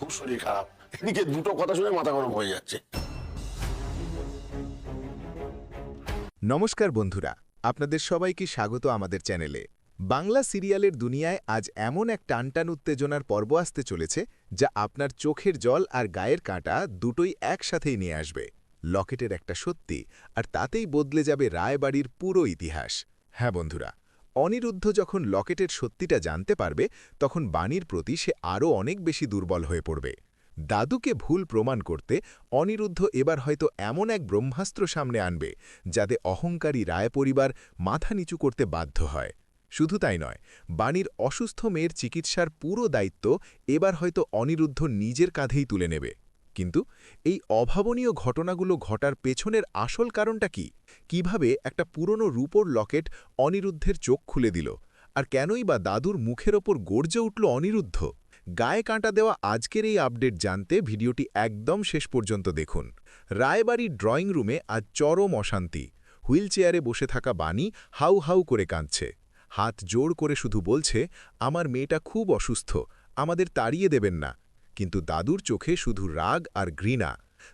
খুব শরীর খারাপ, এদিকে দুটো কথা শুনে মাথা গরম হয়ে যাচ্ছে। নমস্কার বন্ধুরা, আপনাদের সবাইকে স্বাগত আমাদের চ্যানেলে। বাংলা সিরিয়ালের দুনিয়ায় আজ এমন এক টানটান উত্তেজনার পর্ব আসতে চলেছে যা আপনার চোখের জল আর গায়ের কাঁটা দুটোই একসাথেই নিয়ে আসবে। লকেটের একটা সত্যি, আর তাতেই বদলে যাবে রায়বাড়ির পুরো ইতিহাস। হ্যাঁ বন্ধুরা, অনিরুদ্ধ যখন লকেটের সত্যিটা জানতে পারবে, তখন বাণীর প্রতি সে আরও অনেক বেশি দুর্বল হয়ে পড়বে। দাদুকে ভুল প্রমাণ করতে অনিরুদ্ধ এবার হয়তো এমন এক ব্রহ্মাস্ত্র সামনে আনবে যাতে অহংকারী রায় পরিবার মাথা নিচু করতে বাধ্য হয়। শুধু তাই নয়, বাণীর অসুস্থ মেয়ের চিকিৎসার পুরো দায়িত্ব এবার হয়তো অনিরুদ্ধ নিজের কাঁধেই তুলে নেবে। কিন্তু এই অভাবনীয় ঘটনাগুলো ঘটার পেছনের আসল কারণটা কি? কিভাবে একটা পুরনো রূপোর লকেট অনিরুদ্ধের চোখ খুলে দিল? আর কেনই বা দাদুর মুখের ওপর গর্জে উঠল অনিরুদ্ধ? গায়ে কাঁটা দেওয়া আজকের এই আপডেট জানতে ভিডিওটি একদম শেষ পর্যন্ত দেখুন। রায়বাড়ির ড্রয়িং রুমে আজ চরম অশান্তি। হুইলচেয়ারে বসে থাকা বাণী হাউ হাউ করে কাঁদছে। হাত জোড় করে শুধু বলছে, আমার মেয়েটা খুব অসুস্থ, আমাদের তাড়িয়ে দেবেন না। কিন্তু দাদুর চোখে শুধু রাগ আর ঘৃণা।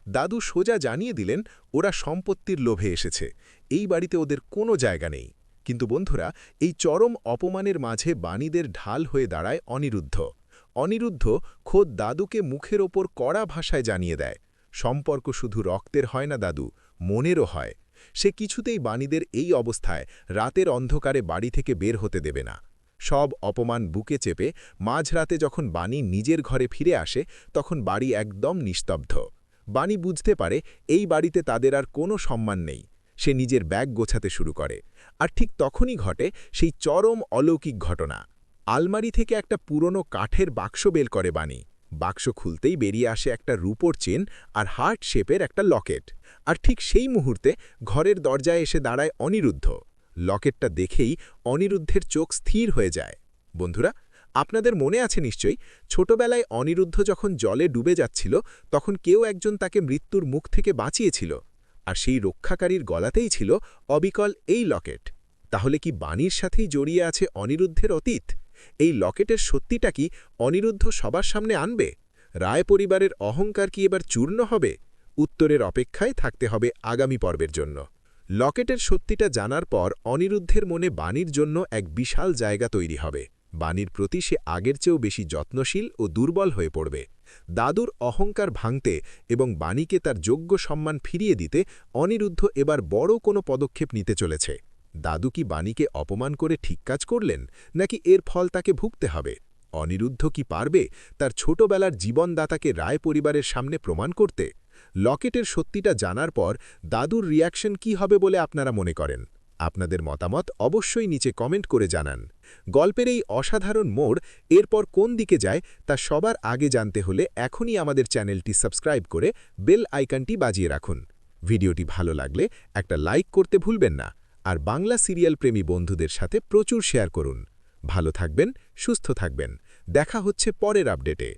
দাদু সোজা জানিয়ে দিলেন ওরা সম্পত্তির লোভে এসেছে, এই বাড়িতে ওদের কোনো জায়গা নেই। কিন্তু বন্ধুরা, এই চরম অপমানের মাঝে বাণীদের ঢাল হয়ে দাঁড়ায় অনিরুদ্ধ। অনিরুদ্ধ খোদ দাদুকে মুখের ওপর কড়া ভাষায় জানিয়ে দেয়, সম্পর্ক শুধু রক্তের হয় না দাদু, মনেরও হয়। সে কিছুতেই বাণীদের এই অবস্থায় রাতের অন্ধকারে বাড়ি থেকে বের হতে দেবে না। সব অপমান বুকে চেপে মাঝরাতে যখন বাণী নিজের ঘরে ফিরে আসে, তখন বাড়ি একদম নিস্তব্ধ। বাণী বুঝতে পারে এই বাড়িতে তাদের আর কোনো সম্মান নেই। সে নিজের ব্যাগ গোছাতে শুরু করে। আর ঠিক তখনই ঘটে সেই চরম অলৌকিক ঘটনা। আলমারি থেকে একটা পুরনো কাঠের বাক্স বের করে বাণী। বাক্স খুলতেই বেরিয়ে আসে একটা রূপোর চেন আর হার্ট শেপের একটা লকেট। আর ঠিক সেই মুহূর্তে ঘরের দরজায় এসে দাঁড়ায় অনিরুদ্ধ। লকেটটা দেখেই অনিরুদ্ধের চোখ স্থির হয়ে যায়। বন্ধুরা, আপনাদের মনে আছে নিশ্চয়ই, ছোটবেলায় অনিরুদ্ধ যখন জলে ডুবে যাচ্ছিল, তখন কেউ একজন তাকে মৃত্যুর মুখ থেকে বাঁচিয়েছিল। আর সেই রক্ষাকারীর গলাতেই ছিল অবিকল এই লকেট। তাহলে কি বাণীর সাথেই জড়িয়ে আছে অনিরুদ্ধের অতীত? এই লকেটের সত্যিটা কি অনিরুদ্ধ সবার সামনে আনবে? রায় পরিবারের অহংকার কি এবার চূর্ণ হবে? উত্তরের অপেক্ষায় থাকতে হবে আগামী পর্বের জন্য। লকেটের সত্যিটা জানার পর অনিরুদ্ধের মনে বাণীর জন্য এক বিশাল জায়গা তৈরি হবে। বাণীর প্রতি সে আগের চেয়েও বেশি যত্নশীল ও দুর্বল হয়ে পড়বে। দাদুর অহংকার ভাঙতে এবং বাণীকে তার যোগ্য সম্মান ফিরিয়ে দিতে অনিরুদ্ধ এবার বড় কোনো পদক্ষেপ নিতে চলেছে। দাদু কি বাণীকে অপমান করে ঠিক কাজ করলেন, নাকি এর ফল তাকে ভুগতে হবে? অনিরুদ্ধ কি পারবে তার ছোটবেলার জীবনদাতাকে রায় পরিবারের সামনে প্রমাণ করতে? লকেটের সত্যিটা জানার পর দাদুর রিয়াকশন কি হবে বলে আপনারা মনে করেন? আপনাদের মতামত অবশ্যই নিচে কমেন্ট করে জানান। গল্পের এই অসাধারণ মোড় এরপর কোন দিকে যায় তা সবার আগে জানতে হলে এখনই আমাদের চ্যানেলটি সাবস্ক্রাইব করে বেল আইকনটি বাজিয়ে রাখুন। ভিডিওটি ভালো লাগলে একটা লাইক করতে ভুলবেন না। আর বাংলা সিরিয়াল প্রেমী বন্ধুদের সাথে প্রচুর শেয়ার করুন। ভালো থাকবেন, সুস্থ থাকবেন। দেখা হচ্ছে পরের আপডেটে।